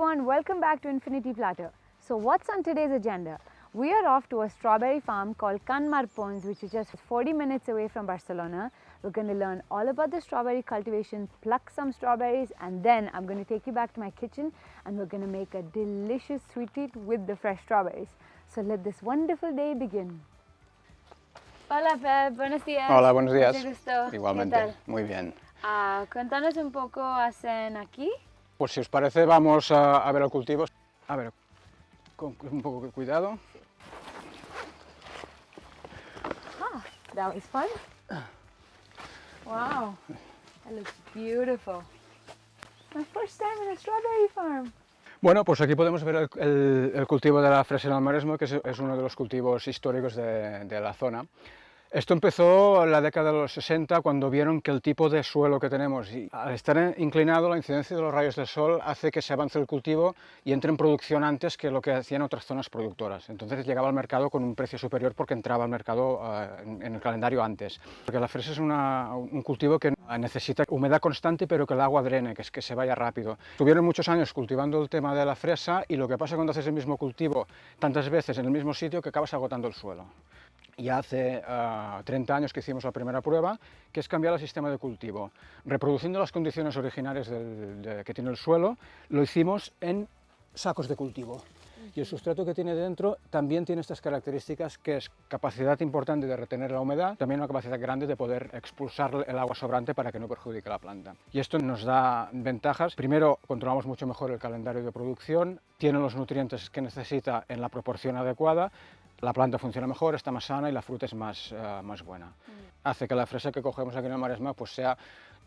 everyone, welcome back to Infinity Platter. So what's on today's agenda? We are off to a strawberry farm called Marpons, which is just 40 minutes away from Barcelona. We're going to learn all about the strawberry cultivation, pluck some strawberries, and then I'm going to take you back to my kitchen and we're going to make a delicious sweet treat with the fresh strawberries. So let this wonderful day begin. Hola Pep, buenos días. Hola, buenos días. Mucho gusto. Igualmente, ¿Qué tal? muy bien. Cuéntanos un poco, ¿hacen aquí? Pues si os parece vamos a ver el cultivo. A ver, con un poco de cuidado. That was fun. Wow, that looks beautiful. My first time in a strawberry farm. Bueno, pues aquí podemos ver el cultivo de la fresa en el Maresme, que es uno de los cultivos históricos de la zona. Esto empezó en la década de los 60, cuando vieron que el tipo de suelo que tenemos, y al estar inclinado, la incidencia de los rayos del sol hace que se avance el cultivo y entre en producción antes que lo que hacían otras zonas productoras. Entonces llegaba al mercado con un precio superior porque entraba al mercado en el calendario antes. Porque la fresa es un cultivo que necesita humedad constante, pero que el agua drene, que se vaya rápido. Estuvieron muchos años cultivando el tema de la fresa y lo que pasa cuando haces el mismo cultivo tantas veces en el mismo sitio que acabas agotando el suelo. Ya hace 30 años que hicimos la primera prueba, que es cambiar el sistema de cultivo. Reproduciendo las condiciones originales que tiene el suelo, lo hicimos en sacos de cultivo. Y el sustrato que tiene dentro también tiene estas características, que es capacidad importante de retener la humedad, también una capacidad grande de poder expulsar el agua sobrante para que no perjudique la planta. Y esto nos da ventajas. Primero, controlamos mucho mejor el calendario de producción, tiene los nutrientes que necesita en la proporción adecuada, la planta funciona mejor, está más sana y la fruta es más buena. Hace que la fresa que cogemos aquí en el Maresme pues sea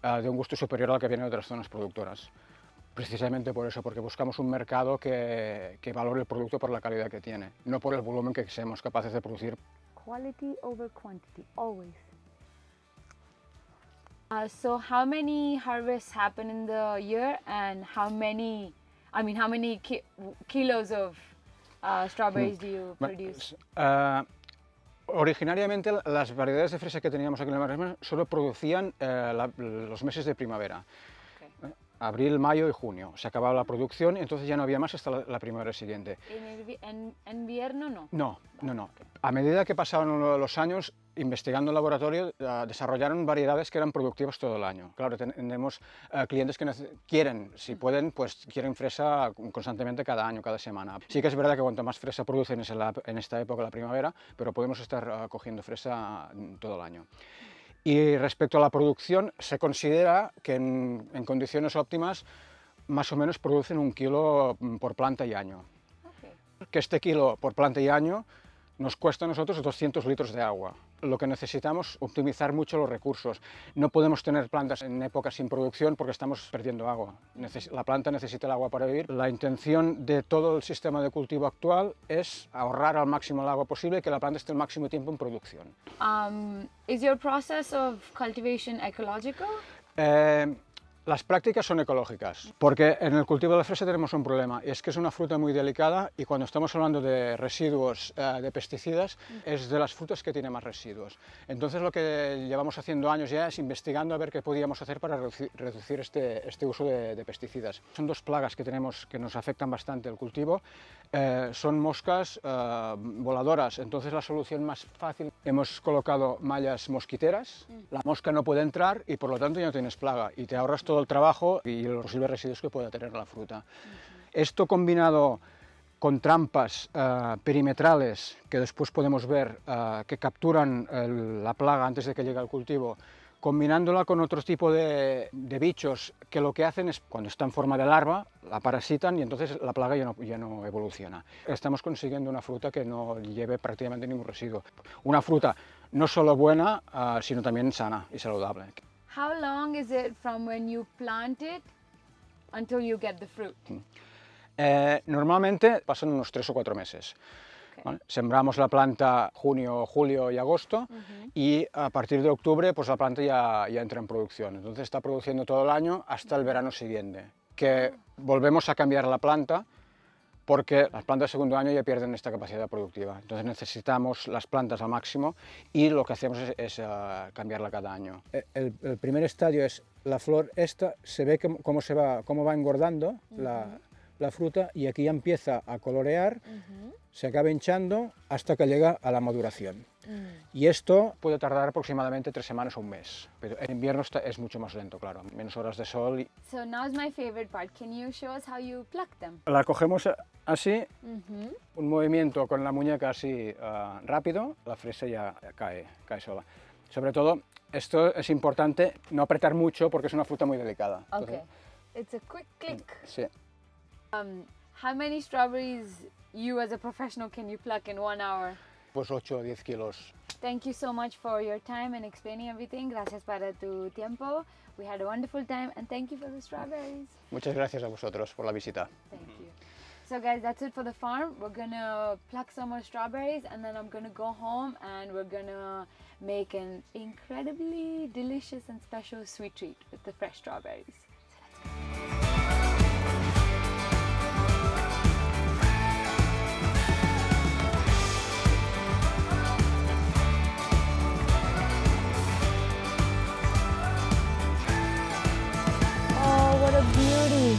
de un gusto superior al que viene de otras zonas productoras. Precisamente por eso, porque buscamos un mercado que valore el producto por la calidad que tiene, no por el volumen que seamos capaces de producir. Quality over quantity, always. So how many harvests happen in the year and how many kilos of strawberries do you produce? Originariamente las variedades de fresa que teníamos aquí en el Maresme solo producían los meses de primavera. Okay. Abril, mayo y junio. Se acababa la producción y entonces ya no había más hasta la primavera siguiente. ¿En invierno no? No. A medida que pasaban los años, investigando en laboratorio, desarrollaron variedades que eran productivas todo el año. Claro, tenemos clientes que quieren, si pueden, pues quieren fresa constantemente cada año, cada semana. Sí que es verdad que cuanto más fresa producen es en esta época, la primavera, pero podemos estar cogiendo fresa todo el año. Y respecto a la producción, se considera que en condiciones óptimas más o menos producen 1 kilo por planta y año. Okay. Que este kilo por planta y año nos cuesta a nosotros 200 litros de agua. Lo que necesitamos es optimizar mucho los recursos. No podemos tener plantas en épocas sin producción porque estamos perdiendo agua. La planta necesita el agua para vivir. La intención de todo el sistema de cultivo actual es ahorrar al máximo el agua posible y que la planta esté el máximo tiempo en producción. Is your process of cultivation ecological? Las prácticas son ecológicas, porque en el cultivo de la fresa tenemos un problema, y es que es una fruta muy delicada y cuando estamos hablando de residuos de pesticidas, es de las frutas que tiene más residuos. Entonces lo que llevamos haciendo años ya es investigando a ver qué podíamos hacer para reducir este uso de pesticidas. Son 2 plagas que tenemos que nos afectan bastante el cultivo, son moscas voladoras, entonces la solución más fácil, hemos colocado mallas mosquiteras, la mosca no puede entrar y por lo tanto ya no tienes plaga y te ahorras todo el trabajo y los posibles residuos que pueda tener la fruta. Esto combinado con trampas perimetrales que después podemos ver que capturan la plaga antes de que llegue al cultivo, combinándola con otro tipo de bichos que lo que hacen es, cuando está en forma de larva, la parasitan y entonces la plaga ya no evoluciona. Estamos consiguiendo una fruta que no lleve prácticamente ningún residuo. Una fruta no solo buena, sino también sana y saludable. How long is it from when you plant it until you get the fruit? Normalmente pasan unos 3 o 4 meses. Okay. ¿Vale? Sembramos la planta junio, julio y agosto y a partir de octubre pues la planta ya entra en producción. Entonces está produciendo todo el año hasta el verano siguiente, que volvemos a cambiar la planta porque las plantas de segundo año ya pierden esta capacidad productiva. Entonces necesitamos las plantas al máximo y lo que hacemos es cambiarla cada año. El primer estadio es la flor esta, se ve cómo va engordando la fruta y aquí ya empieza a colorear, se acaba hinchando hasta que llega a la maduración. Y esto puede tardar aproximadamente 3 semanas o un mes, pero en invierno es mucho más lento, claro, menos horas de sol. So now's my favorite part. Can you show us how you pluck them? La cogemos así, un movimiento con la muñeca así rápido, la fresa ya cae Okay. sola. Sobre todo, esto es importante no apretar mucho porque es una fruta muy delicada. Okay. It's a quick click. Sí. How many strawberries you as a professional can you pluck in 1 hour? Pues 8 o 10 kilos. Thank you so much for your time and explaining everything. Gracias para tu tiempo. We had a wonderful time and thank you for the strawberries. Muchas gracias a vosotros por la visita. Thank you. So guys, that's it for the farm. We're gonna pluck some more strawberries and then I'm gonna go home and we're gonna make an incredibly delicious and special sweet treat with the fresh strawberries. So let's go. Oh, what a beauty!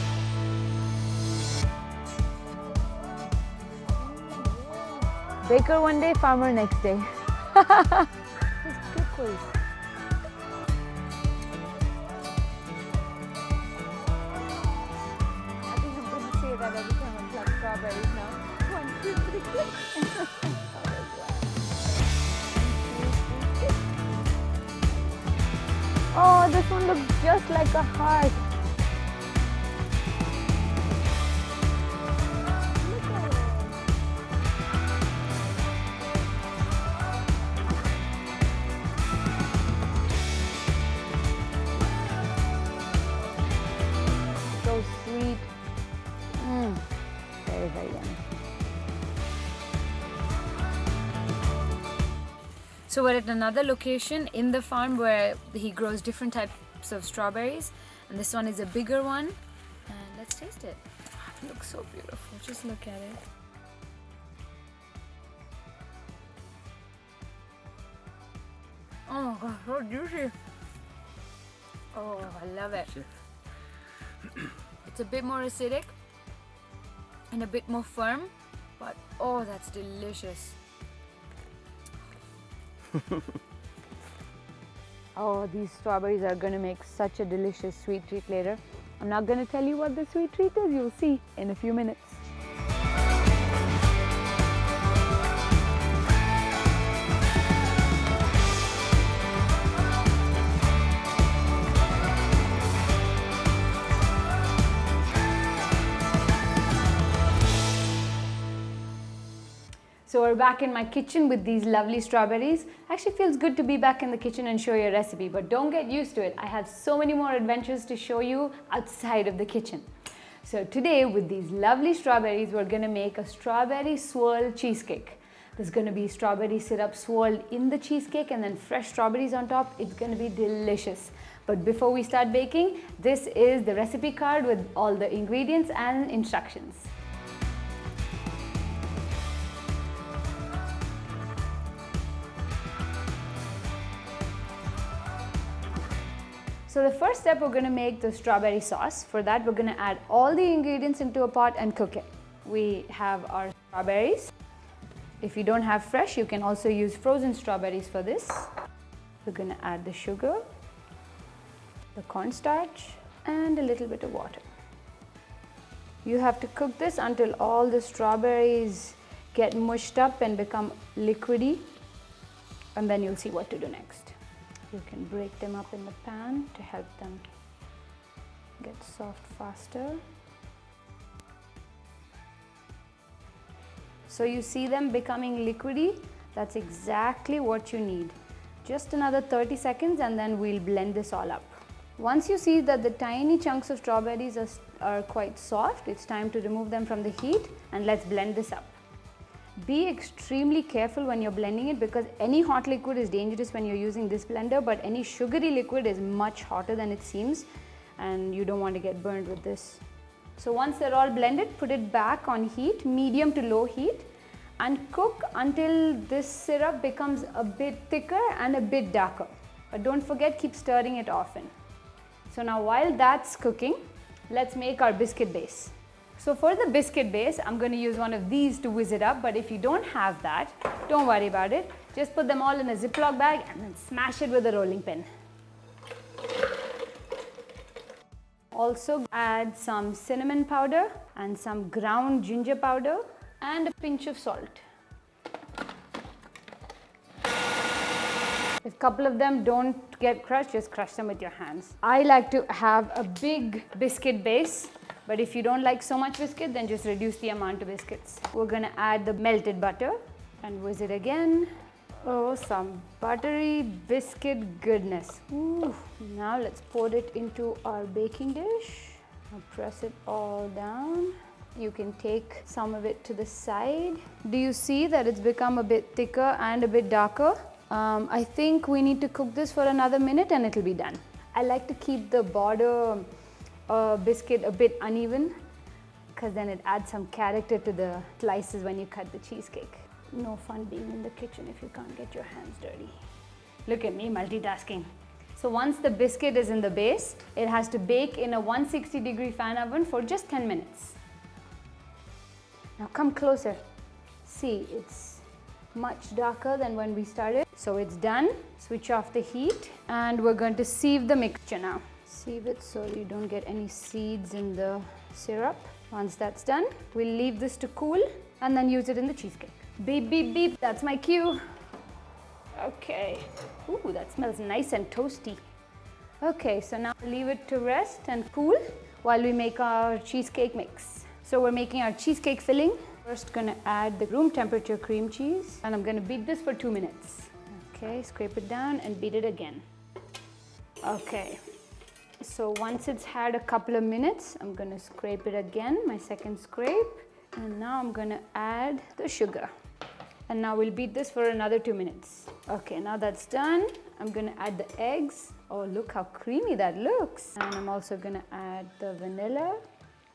Baker one day, farmer next day. Just quickly. I think I'm going to say that every time I pluck strawberries now. 1, 2, 3, click. Oh, this one looks just like a heart. Look at it. So sweet. Very, very yummy. So we're at another location in the farm where he grows different types of strawberries, and this one is a bigger one, and let's taste it. It looks so beautiful, just look at it. Oh god, so juicy. Oh, I love it. It's a bit more acidic and a bit more firm, but oh, that's delicious. Oh, these strawberries are going to make such a delicious sweet treat later. I'm not going to tell you what the sweet treat is, you'll see in a few minutes. So we're back in my kitchen with these lovely strawberries. Actually feels good to be back in the kitchen and show you a recipe, but don't get used to it. I have so many more adventures to show you outside of the kitchen. So today with these lovely strawberries, we're gonna make a strawberry swirl cheesecake. There's gonna be strawberry syrup swirled in the cheesecake and then fresh strawberries on top. It's gonna be delicious. But before we start baking, this is the recipe card with all the ingredients and instructions. So the first step, we're going to make the strawberry sauce. For that, we're going to add all the ingredients into a pot and cook it. We have our strawberries. If you don't have fresh, you can also use frozen strawberries for this. We're going to add the sugar, the cornstarch, and a little bit of water. You have to cook this until all the strawberries get mushed up and become liquidy, and then you'll see what to do next. You can break them up in the pan to help them get soft faster. So you see them becoming liquidy, that's exactly what you need. Just another 30 seconds and then we'll blend this all up. Once you see that the tiny chunks of strawberries are quite soft, it's time to remove them from the heat and let's blend this up. Be extremely careful when you're blending it because any hot liquid is dangerous when you're using this blender, but any sugary liquid is much hotter than it seems and you don't want to get burned with this. So once they're all blended, put it back on heat, medium to low heat, and cook until this syrup becomes a bit thicker and a bit darker. But don't forget, keep stirring it often. So now while that's cooking, let's make our biscuit base. So for the biscuit base, I'm going to use one of these to whiz it up, but if you don't have that, don't worry about it. Just put them all in a Ziploc bag and then smash it with a rolling pin. Also add some cinnamon powder and some ground ginger powder and a pinch of salt. If a couple of them don't get crushed, just crush them with your hands. I like to have a big biscuit base, but if you don't like so much biscuit, then just reduce the amount of biscuits. We're going to add the melted butter and whiz it again. Oh, some buttery biscuit goodness. Ooh. Now let's pour it into our baking dish. I'll press it all down. You can take some of it to the side. Do you see that it's become a bit thicker and a bit darker? I think we need to cook this for another minute and it'll be done. I like to keep the border biscuit a bit uneven because then it adds some character to the slices when you cut the cheesecake. No fun being in the kitchen if you can't get your hands dirty. Look at me multitasking. So once the biscuit is in the base, it has to bake in a 160-degree fan oven for just 10 minutes. Now come closer. See, it's much darker than when we started. So it's done. Switch off the heat and we're going to sieve the mixture now. Sieve it so you don't get any seeds in the syrup. Once that's done, we'll leave this to cool and then use it in the cheesecake. Beep, beep, beep, that's my cue. Okay, ooh, that smells nice and toasty. Okay, so now leave it to rest and cool while we make our cheesecake mix. So we're making our cheesecake filling. First gonna add the room temperature cream cheese and I'm gonna beat this for 2 minutes. Okay, scrape it down and beat it again. Okay, so once it's had a couple of minutes, I'm gonna scrape it again, my second scrape. And now I'm gonna add the sugar. And now we'll beat this for another 2 minutes. Okay, now that's done. I'm gonna add the eggs. Oh, look how creamy that looks. And I'm also gonna add the vanilla.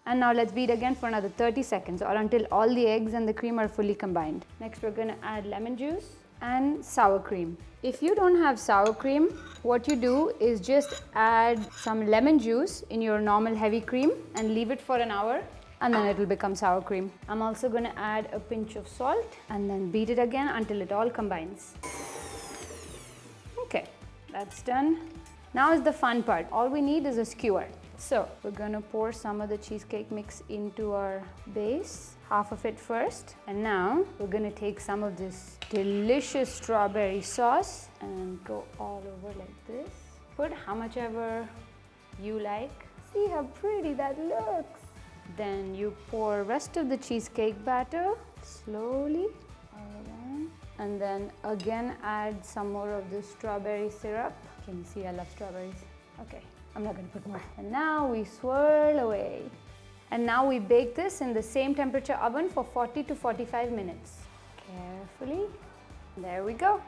And now let's beat again for another 30 seconds or until all the eggs and the cream are fully combined. Next, we're gonna add lemon juice and sour cream. If you don't have sour cream, what you do is just add some lemon juice in your normal heavy cream and leave it for an hour. And then it will become sour cream. I'm also going to add a pinch of salt and then beat it again until it all combines. Okay, that's done. Now is the fun part. All we need is a skewer. So we're going to pour some of the cheesecake mix into our base, half of it first. And now we're going to take some of this delicious strawberry sauce and go all over like this. Put how much ever you like. See how pretty that looks. Then you pour rest of the cheesecake batter slowly all around and then again add some more of the strawberry syrup. Can you see I love strawberries? Okay, I'm not going to put more. And now we swirl away. And now we bake this in the same temperature oven for 40 to 45 minutes. Carefully. There we go.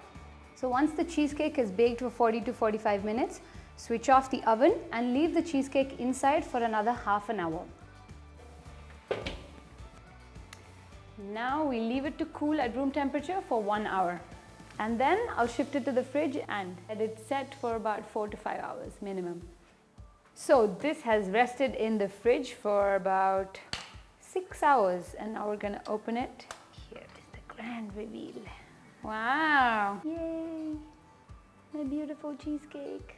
So once the cheesecake is baked for 40 to 45 minutes, switch off the oven and leave the cheesecake inside for another half an hour. Now we leave it to cool at room temperature for 1 hour. And then I'll shift it to the fridge and let it set for about 4 to 5 hours minimum. So this has rested in the fridge for about 6 hours and now we're gonna open it. Here is the grand reveal. Wow! Yay! My beautiful cheesecake.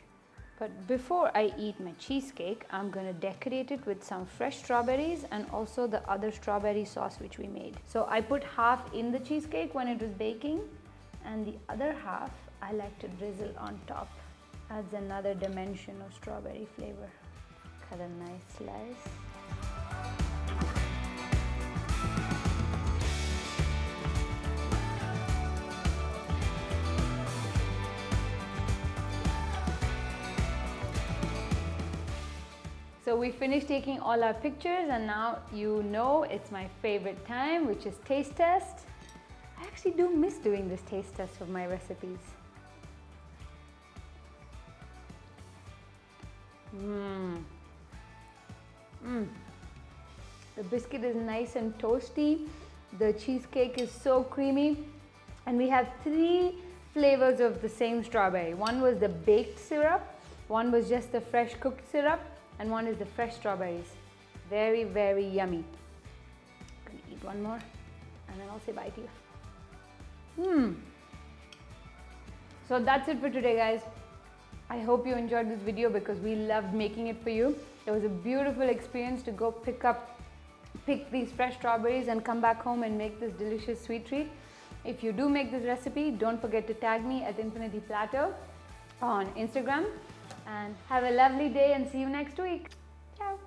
But before I eat my cheesecake, I'm gonna decorate it with some fresh strawberries and also the other strawberry sauce which we made. So I put half in the cheesecake when it was baking and the other half I like to drizzle on top. Adds another dimension of strawberry flavor. Cut a nice slice. So we finished taking all our pictures and now you know it's my favorite time, which is taste test. I actually do miss doing this taste test of my recipes. The biscuit is nice and toasty. The cheesecake is so creamy. And we have 3 flavors of the same strawberry. One was the baked syrup, one was just the fresh cooked syrup, and one is the fresh strawberries. Very, very yummy. eat one more and then I'll say bye to you. So that's it for today, guys. I hope you enjoyed this video because we loved making it for you. It was a beautiful experience to go pick these fresh strawberries and come back home and make this delicious sweet treat. If you do make this recipe, don't forget to tag me at Infinity Platter on Instagram. And have a lovely day and see you next week. Ciao.